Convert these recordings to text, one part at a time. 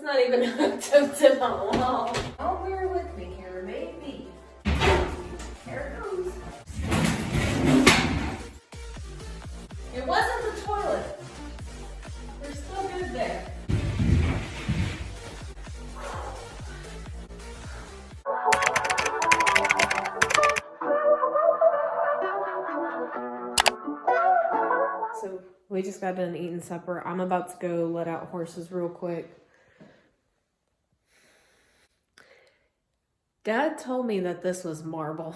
not even hooked up to my wall. Oh, bear with me here, maybe. There it goes. It wasn't the toilet. We're still good there. So we just got done eating supper. I'm about to go let out horses real quick. Dad told me that this was marble.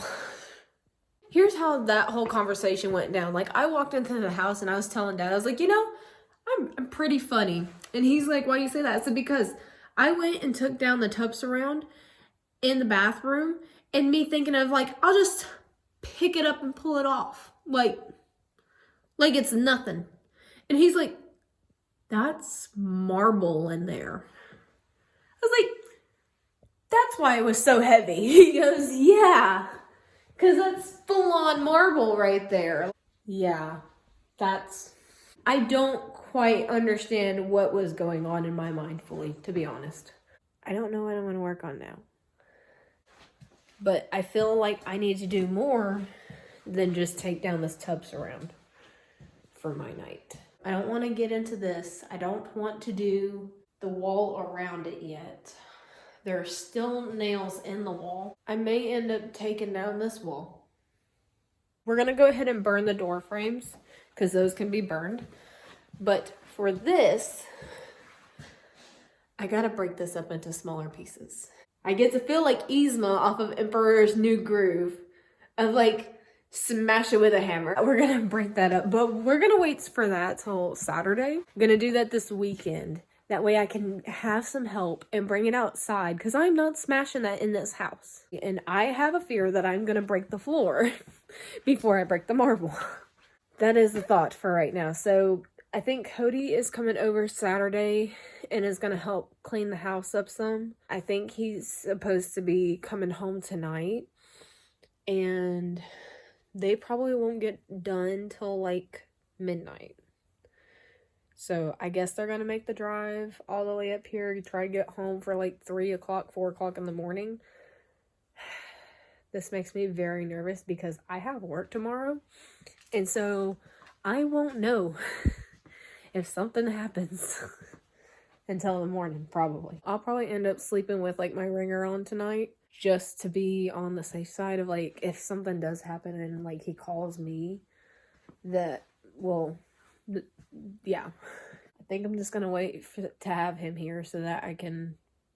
Here's how that whole conversation went down. Like, I walked into the house and I was telling Dad, I was like, you know, I'm pretty funny. And he's like, why do you say that? I said, because I went and took down the tub surround in the bathroom, and me thinking of like, I'll just pick it up and pull it off. Like it's nothing. And he's like, that's marble in there. I was like, that's why it was so heavy. He goes, yeah, because that's full-on marble right there. Yeah, I don't quite understand what was going on in my mind fully, to be honest. I don't know what I'm going to work on now. But I feel like I need to do more than just take down this tub surround for my night. I don't want to get into this. I don't want to do the wall around it yet. There are still nails in the wall. I may end up taking down this wall. We're going to go ahead and burn the door frames because those can be burned. But for this, I got to break this up into smaller pieces. I get to feel like Yzma off of Emperor's New Groove of like smash it with a hammer. We're going to break that up, but we're going to wait for that till Saturday. I'm going to do that this weekend. That way I can have some help and bring it outside because I'm not smashing that in this house. And I have a fear that I'm going to break the floor before I break the marble. That is the thought for right now. So I think Cody is coming over Saturday and is going to help clean the house up some. I think he's supposed to be coming home tonight. And they probably won't get done till like midnight. So I guess they're going to make the drive all the way up here to try to get home for like 3 o'clock, 4 o'clock in the morning. This makes me very nervous because I have work tomorrow. And so I won't know if something happens until the morning, probably. I'll probably end up sleeping with like my ringer on tonight just to be on the safe side of like if something does happen and like he calls me that, well, yeah. I think I'm just going to wait to have him here so that I can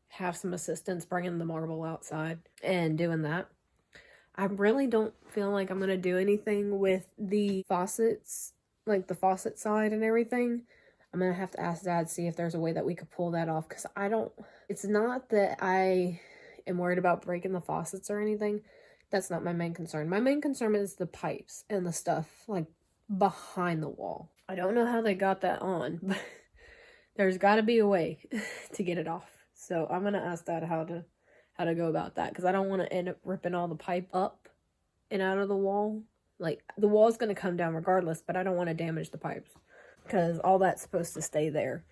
have some assistance bringing the marble outside and doing that. I really don't feel like I'm going to do anything with the faucets, like the faucet side and everything. I'm going to have to ask Dad, see if there's a way that we could pull that off. Because it's not that I am worried about breaking the faucets or anything. That's not my main concern. My main concern is the pipes and the stuff like behind the wall. I don't know how they got that on, but there's got to be a way to get it off. So I'm going to ask Dad how to go about that. Because I don't want to end up ripping all the pipe up and out of the wall. Like, the wall's going to come down regardless, but I don't want to damage the pipes. Because all that's supposed to stay there.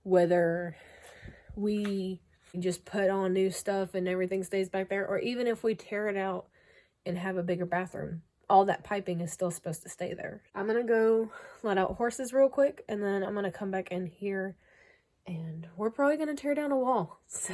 Whether we just put on new stuff and everything stays back there, or even if we tear it out and have a bigger bathroom, all that piping is still supposed to stay there. I'm going to go let out horses real quick, and then I'm going to come back in here, and we're probably going to tear down a wall. So...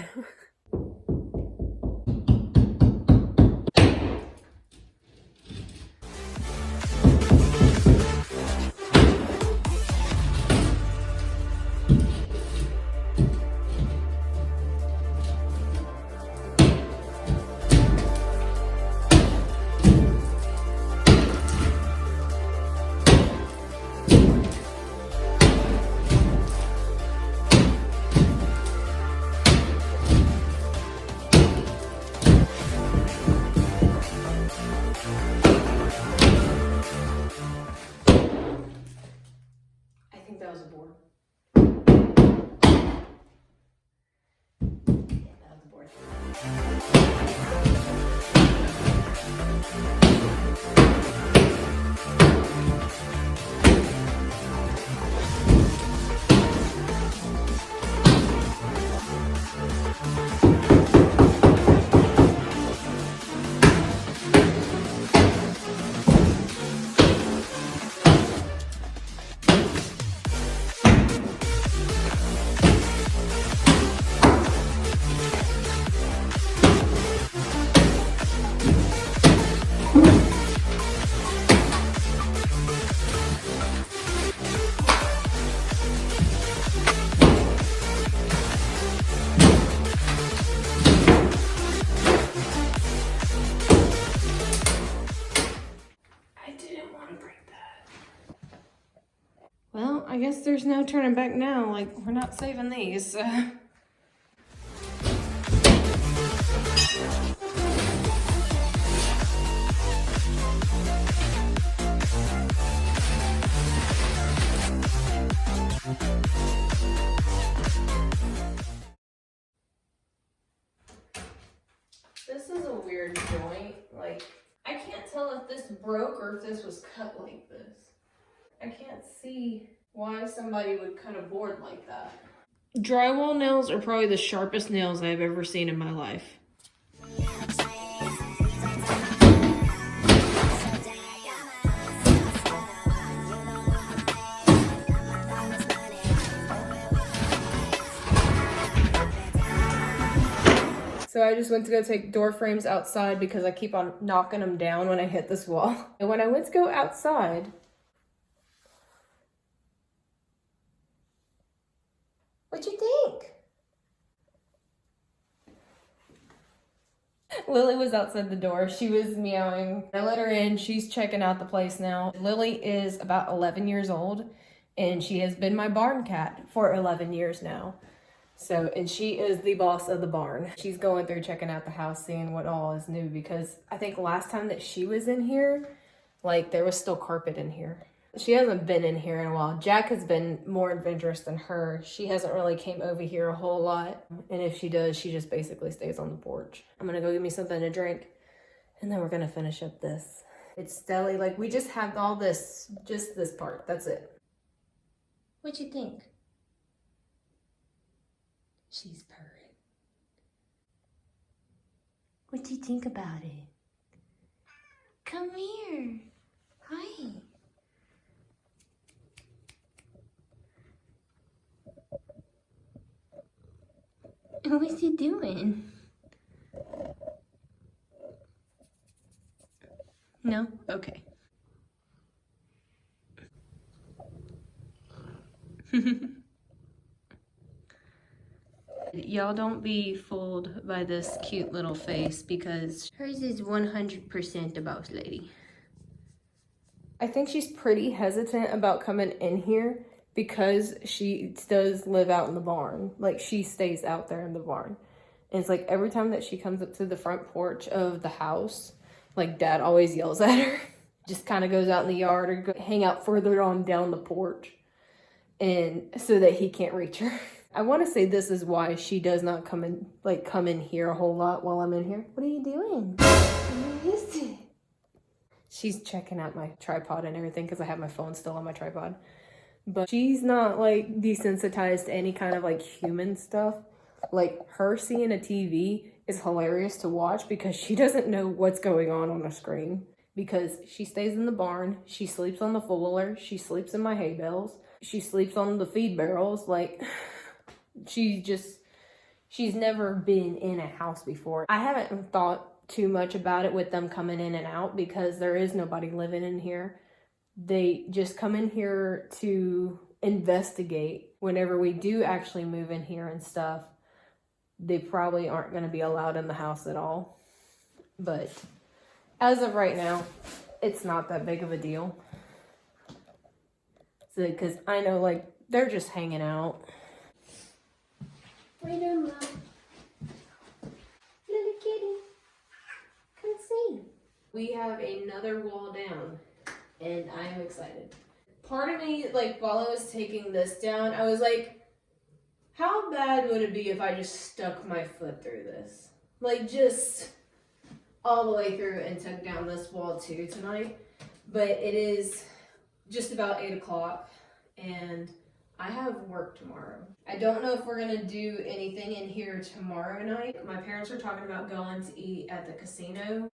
that was a board. Yeah, that was a board. guess there's no turning back now. Like, we're not saving these. This is a weird joint. Like, I can't tell if this broke or if this was cut like this. I can't see why somebody would cut a board like that. Drywall nails are probably the sharpest nails I've ever seen in my life. So I just went to go take door frames outside because I keep on knocking them down when I hit this wall. And when I went to go outside, what'd you think? Lily was outside the door. She was meowing. I let her in. She's checking out the place now. Lily is about 11 years old, and she has been my barn cat for 11 years now. So, and she is the boss of the barn. She's going through checking out the house, seeing what all is new, because I think last time that she was in here, like, there was still carpet in here. She hasn't been in here in a while. Jack has been more adventurous than her. She hasn't really came over here a whole lot. And if she does, she just basically stays on the porch. I'm gonna go get me something to drink, and then we're gonna finish up this. It's deli, like, we just have all this, just this part, that's it. What you think? She's purring. What do you think about it? Come here. Hi. What's he doing? No? Okay. Y'all don't be fooled by this cute little face, because hers is 100% a boss lady. I think she's pretty hesitant about coming in here because she does live out in the barn. Like, she stays out there in the barn. And it's like every time that she comes up to the front porch of the house, like, Dad always yells at her. Just kind of goes out in the yard or go hang out further on down the porch, and so that he can't reach her. I want to say this is why she does not come in here a whole lot while I'm in here. What are you doing? What is it? She's checking out my tripod and everything because I have my phone still on my tripod. But she's not, like, desensitized to any kind of, like, human stuff. Like, her seeing a TV is hilarious to watch because she doesn't know what's going on the screen. Because she stays in the barn, she sleeps on the four-wheeler, she sleeps in my hay bales, she sleeps on the feed barrels, like... She's never been in a house before. I haven't thought too much about it with them coming in and out because there is nobody living in here. They just come in here to investigate. Whenever we do actually move in here and stuff, they probably aren't going to be allowed in the house at all. But as of right now, it's not that big of a deal. So, because I know, like, they're just hanging out. What are you doing, Mom? Little kitty. Come see. We have another wall down, and I am excited. Part of me, like, while I was taking this down, I was like, how bad would it be if I just stuck my foot through this? Like, just all the way through and took down this wall too tonight. But it is just about 8 o'clock, and I have work tomorrow. I don't know if we're gonna do anything in here tomorrow night. My parents are talking about going to eat at the casino.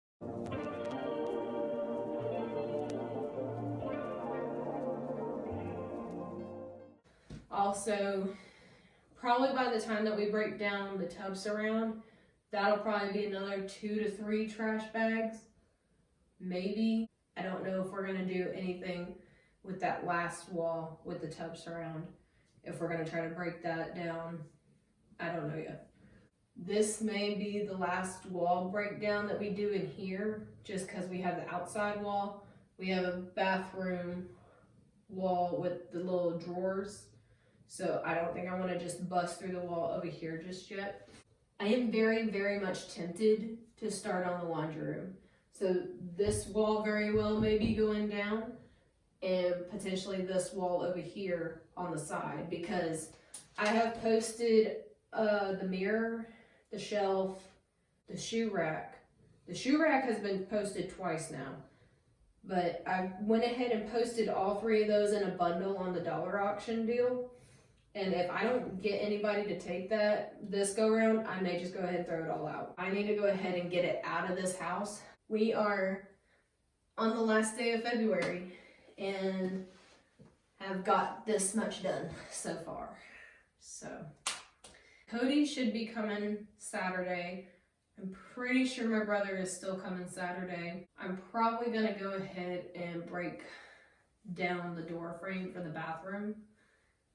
Also, probably by the time that we break down the tub surround, that'll probably be another 2 to 3 trash bags, maybe. I don't know if we're gonna do anything with that last wall with the tub surround. If we're gonna try to break that down, I don't know yet. This may be the last wall breakdown that we do in here, just because we have the outside wall. We have a bathroom wall with the little drawers. So I don't think I want to just bust through the wall over here just yet. I am very, very much tempted to start on the laundry room. So this wall very well may be going down, and potentially this wall over here on the side, because I have posted the mirror, the shelf, the shoe rack. The shoe rack has been posted twice now, but I went ahead and posted all 3 of those in a bundle on the dollar auction deal. And if I don't get anybody to take that this go around, I may just go ahead and throw it all out. I need to go ahead and get it out of this house. We are on the last day of February and have got this much done so far. So Cody should be coming Saturday. I'm pretty sure my brother is still coming Saturday. I'm probably gonna go ahead and break down the door frame for the bathroom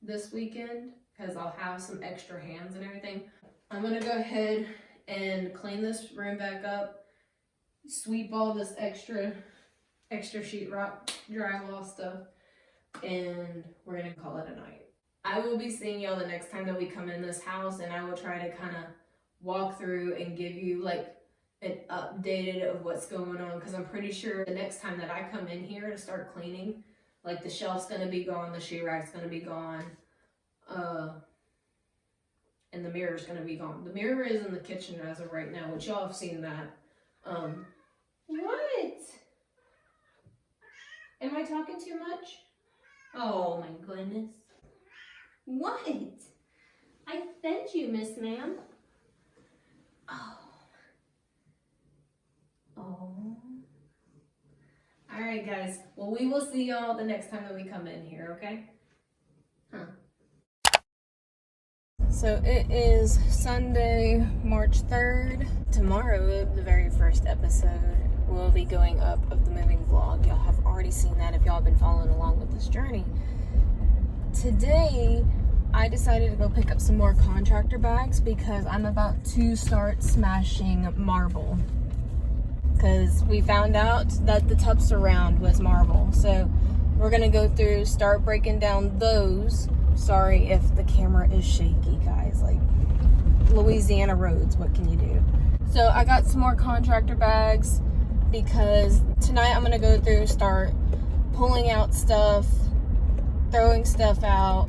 this weekend, because I'll have some extra hands and everything. I'm gonna go ahead and clean this room back up, sweep all this extra sheetrock drywall stuff, and we're gonna call it a night. I will be seeing y'all the next time that we come in this house, and I will try to kind of walk through and give you like an updated of what's going on, because I'm pretty sure the next time that I come in here to start cleaning, like the shelf's gonna be gone, the shoe rack's gonna be gone, and the mirror's gonna be gone. The mirror is in the kitchen as of right now, which y'all have seen that. What? Am I talking too much? Oh my goodness. What? I fed you, Miss Ma'am. Oh. Oh. Alright guys, well we will see y'all the next time that we come in here, okay? So it is Sunday, March 3rd. Tomorrow, the very first episode will be going up of the moving vlog. Y'all have already seen that if y'all have been following along with this journey. Today, I decided to go pick up some more contractor bags because I'm about to start smashing marble. Because we found out that the tub surround was marble. So we're gonna go through, start breaking down those. Sorry if the camera is shaky, guys. Like, Louisiana roads, what can you do? So I got some more contractor bags because tonight I'm gonna go through, start pulling out stuff, throwing stuff out,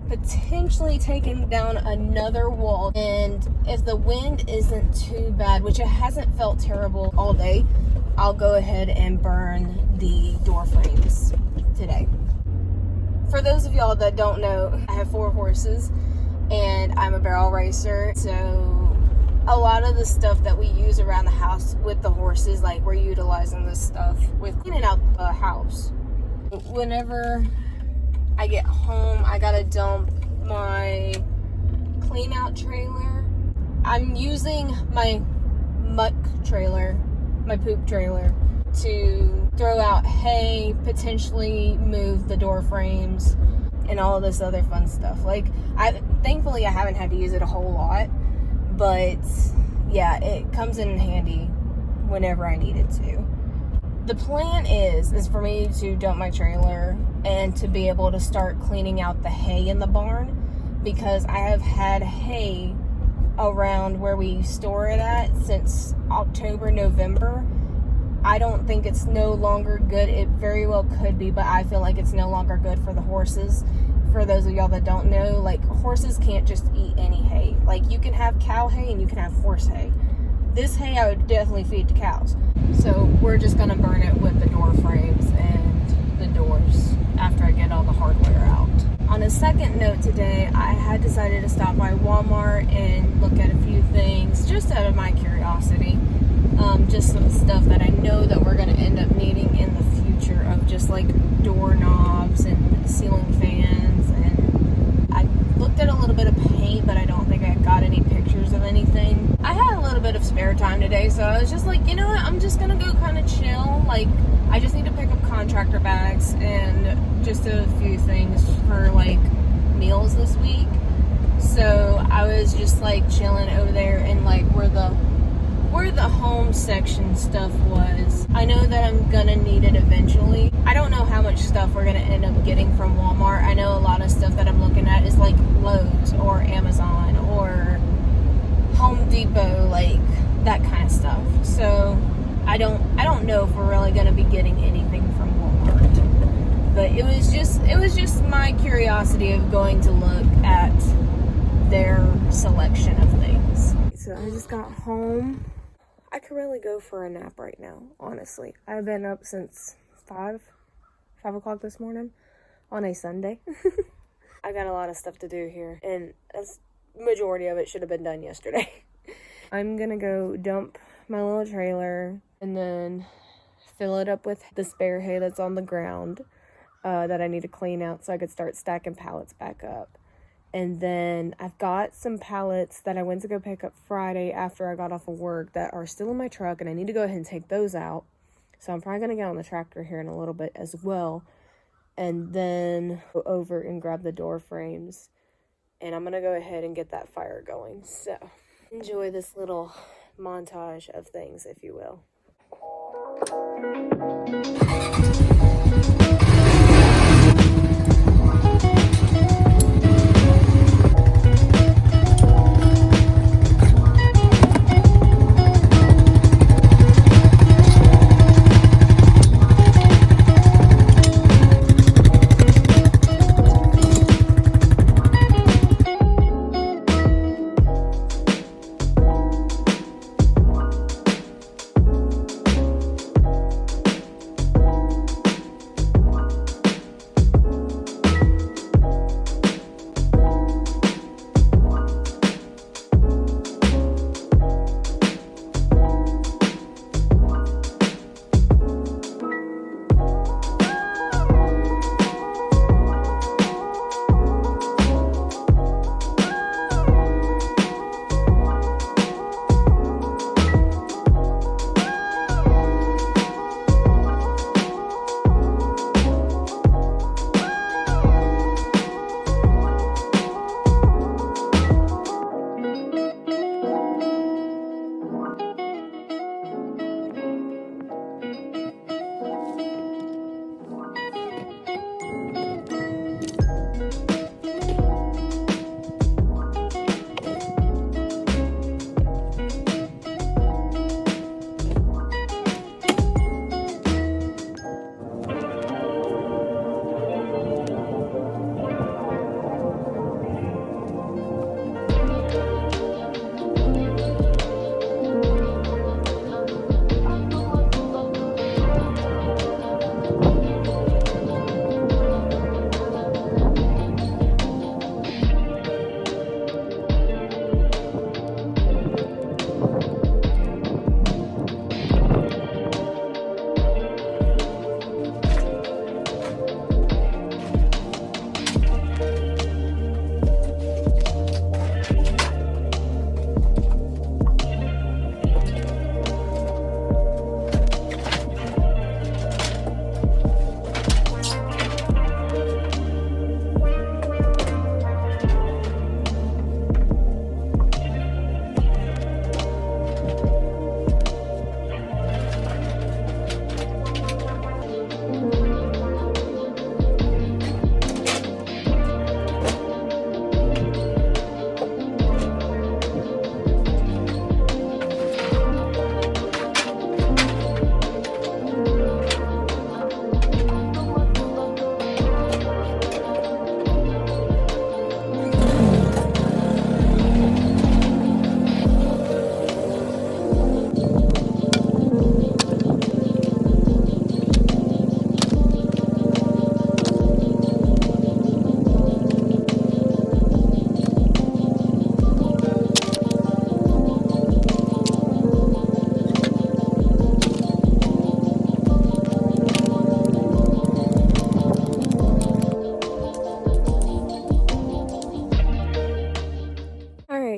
potentially taking down another wall. And if the wind isn't too bad, which it hasn't felt terrible all day, I'll go ahead and burn the door frames today. For those of y'all that don't know, I have 4 horses and I'm a barrel racer. So a lot of the stuff that we use around the house with the horses, like we're utilizing this stuff with cleaning out the house. Whenever I get home, I gotta dump my clean out trailer. I'm using my muck trailer, my poop trailer, to throw out hay, potentially move the door frames, and all of this other fun stuff. Like, thankfully I haven't had to use it a whole lot, but yeah, it comes in handy whenever I need it to. The plan is for me to dump my trailer and to be able to start cleaning out the hay in the barn, because I have had hay around where we store it at since October, November. I don't think it's no longer good. It very well could be, but I feel like it's no longer good for the horses. For those of y'all that don't know, like, horses can't just eat any hay. Like, you can have cow hay and you can have horse hay. This hay I would definitely feed to cows. So we're just gonna burn it with the door frames and the doors after I get all the hardware out. On a second note today, I had decided to stop by Walmart and look at a few things just out of my curiosity. Just some stuff that I know that we're gonna end up needing in the future, of just like doorknobs and ceiling fans. And I looked at a little bit of paint, but I don't think I got any pictures of anything. I had a little bit of spare time today, so I was just like, you know what, I'm just gonna go kind of chill. Like, I just need to pick up contractor bags and just a few things for like meals this week. So I was just like chilling over there in like where the home section stuff was. I know that I'm gonna need it eventually, I don't know how much stuff we're gonna end up getting from Walmart. I know a lot of stuff that I'm looking at is like Lowe's or Amazon or Home Depot, like that kind of stuff. So I don't know if we're really gonna be getting anything from Walmart. But it was just my curiosity of going to look at their selection of things. So I just got home. I could really go for a nap right now, honestly. I've been up since 5 o'clock this morning on a Sunday. I got a lot of stuff to do here, and a majority of it should have been done yesterday. I'm gonna go dump my little trailer and then fill it up with the spare hay that's on the ground that I need to clean out so I could start stacking pallets back up. And then I've got some pallets that I went to go pick up Friday after I got off of work that are still in my truck, and I need to go ahead and take those out. So I'm probably going to get on the tractor here in a little bit as well, and then go over and grab the door frames. And I'm going to go ahead and get that fire going. So enjoy this little montage of things, if you will.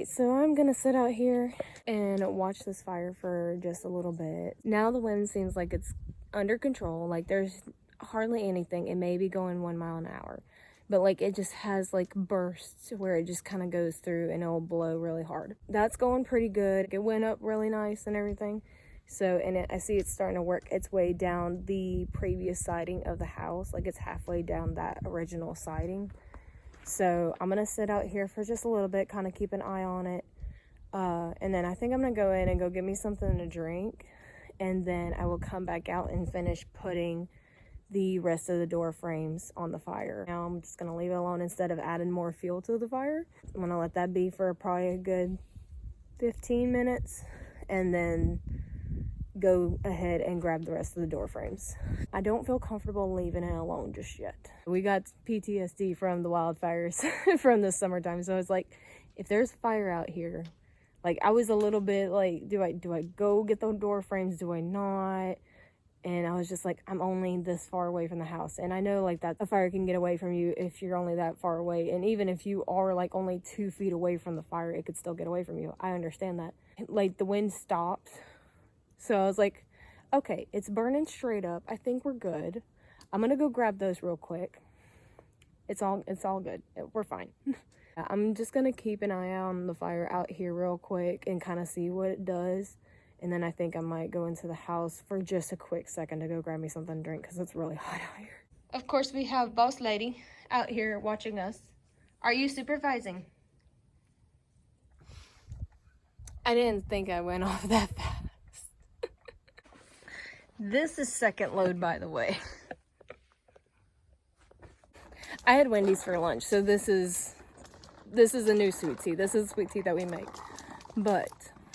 So I'm gonna sit out here and watch this fire for just a little bit. Now the wind seems like it's under control. Like there's hardly anything. It may be going 1 mile an hour, but like it just has like bursts where it just kind of goes through and it'll blow really hard. That's going pretty good. It went up really nice and everything. So, and I see it's starting to work its way down the previous siding of the house. Like it's halfway down that original siding. So I'm gonna sit out here for just a little bit, kind of keep an eye on it. And then I think I'm gonna go in and go get me something to drink. And then I will come back out and finish putting the rest of the door frames on the fire. Now I'm just gonna leave it alone instead of adding more fuel to the fire. I'm gonna let that be for probably a good 15 minutes and then go ahead and grab the rest of the door frames. I don't feel comfortable leaving it alone just yet. We got PTSD from the wildfires from the summertime, so it's like, if there's fire out here, like I was a little bit like, do I go get the door frames? Do I not? And I was just like, I'm only this far away from the house. And I know like that a fire can get away from you if you're only that far away. And even if you are like only 2 feet away from the fire, it could still get away from you. I understand that. Like the wind stopped. So I was like, okay, it's burning straight up. I think we're good. I'm gonna go grab those real quick. It's all good. We're fine. I'm just gonna keep an eye on the fire out here real quick and kind of see what it does. And then I think I might go into the house for just a quick second to go grab me something to drink because it's really hot out here. Of course, we have Boss Lady out here watching us. Are you supervising? I didn't think I went off that fast. This is second load, by the way. I had Wendy's for lunch, so this is a new sweet tea. This is sweet tea that we make. But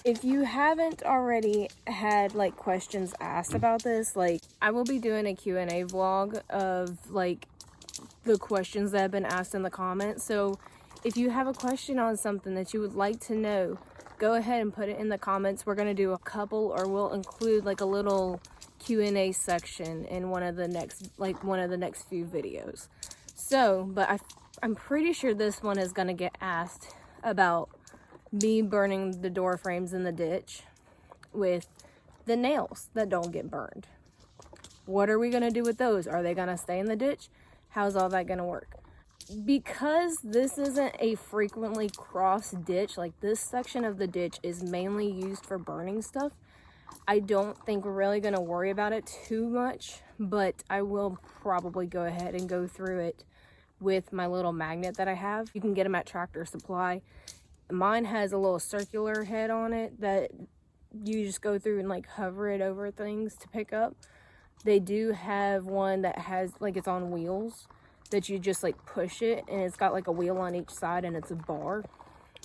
if you haven't already had like questions asked about this, like I will be doing a Q&A vlog of like the questions that have been asked in the comments. So if you have a question on something that you would like to know, go ahead and put it in the comments. We're going to do a couple, or we'll include like a little Q&A section in one of the next few videos. So, but I'm pretty sure this one is going to get asked about me burning the door frames in the ditch with the nails that don't get burned. What are we going to do with those? Are they going to stay in the ditch? How's all that going to work? Because this isn't a frequently crossed ditch, like this section of the ditch is mainly used for burning stuff, I don't think we're really going to worry about it too much, but I will probably go ahead and go through it with my little magnet that I have. You can get them at Tractor Supply. Mine has a little circular head on it that you just go through and like hover it over things to pick up. They do have one that has like, it's on wheels that you just like push it and it's got like a wheel on each side and it's a bar.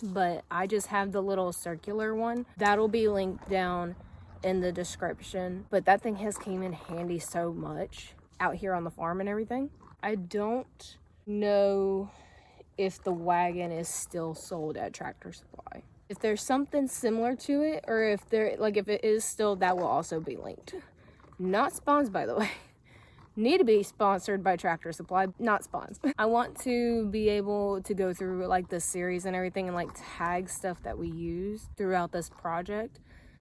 But I just have the little circular one. That'll be linked down in the description. But that thing has came in handy so much out here on the farm and everything. I don't know if the wagon is still sold at Tractor Supply. If there's something similar to it, or if it is still, that will also be linked. Not spawns, by the way. Need to be sponsored by Tractor Supply, not spawns. I want to be able to go through like this series and everything and like tag stuff that we use throughout this project.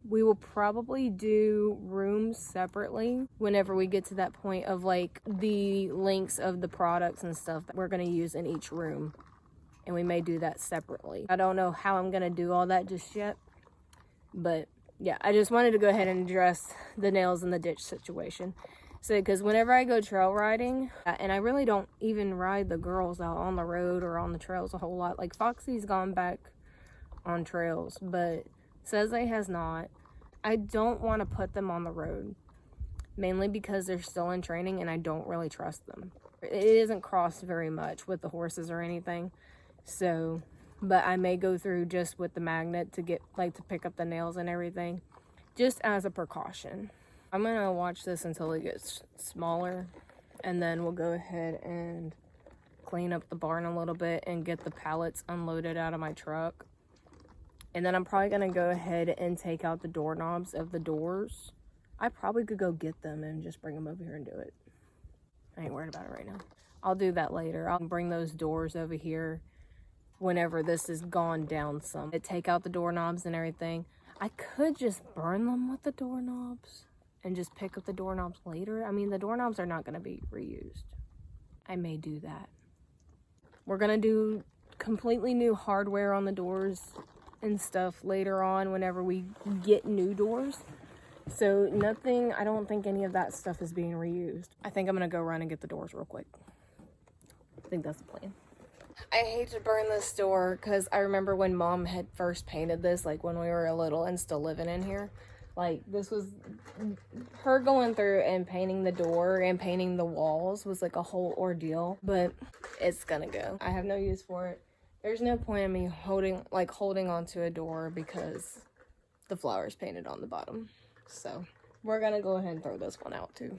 We will probably do rooms separately whenever we get to that point of like the links of the products and stuff that we're going to use in each room. And we may do that separately. I don't know how I'm going to do all that just yet. But yeah, I just wanted to go ahead and address the nails in the ditch situation. So, because whenever I go trail riding, and I really don't even ride the girls out on the road or on the trails a whole lot. Like Foxy's gone back on trails, but Cesare has not. I don't want to put them on the road, mainly because they're still in training and I don't really trust them. It isn't crossed very much with the horses or anything. So, but I may go through just with the magnet to get like to pick up the nails and everything, just as a precaution. I'm gonna watch this until it gets smaller, and then we'll go ahead and clean up the barn a little bit and get the pallets unloaded out of my truck. And then I'm probably gonna go ahead and take out the doorknobs of the doors. I probably could go get them and just bring them over here and do it. I ain't worried about it right now. I'll do that later. I'll bring those doors over here whenever this is gone down some. Take out the doorknobs and everything. I could just burn them with the doorknobs and just pick up the doorknobs later. I mean, the doorknobs are not gonna be reused. I may do that. We're gonna do completely new hardware on the doors and stuff later on whenever we get new doors. So nothing, I don't think any of that stuff is being reused. I think I'm gonna go run and get the doors real quick. I think that's the plan. I hate to burn this door because I remember when Mom had first painted this, like when we were little and still living in here. Like, this was, her going through and painting the door and painting the walls was like a whole ordeal, but it's gonna go. I have no use for it. There's no point in me holding onto a door because the flower's painted on the bottom. So we're gonna go ahead and throw this one out too.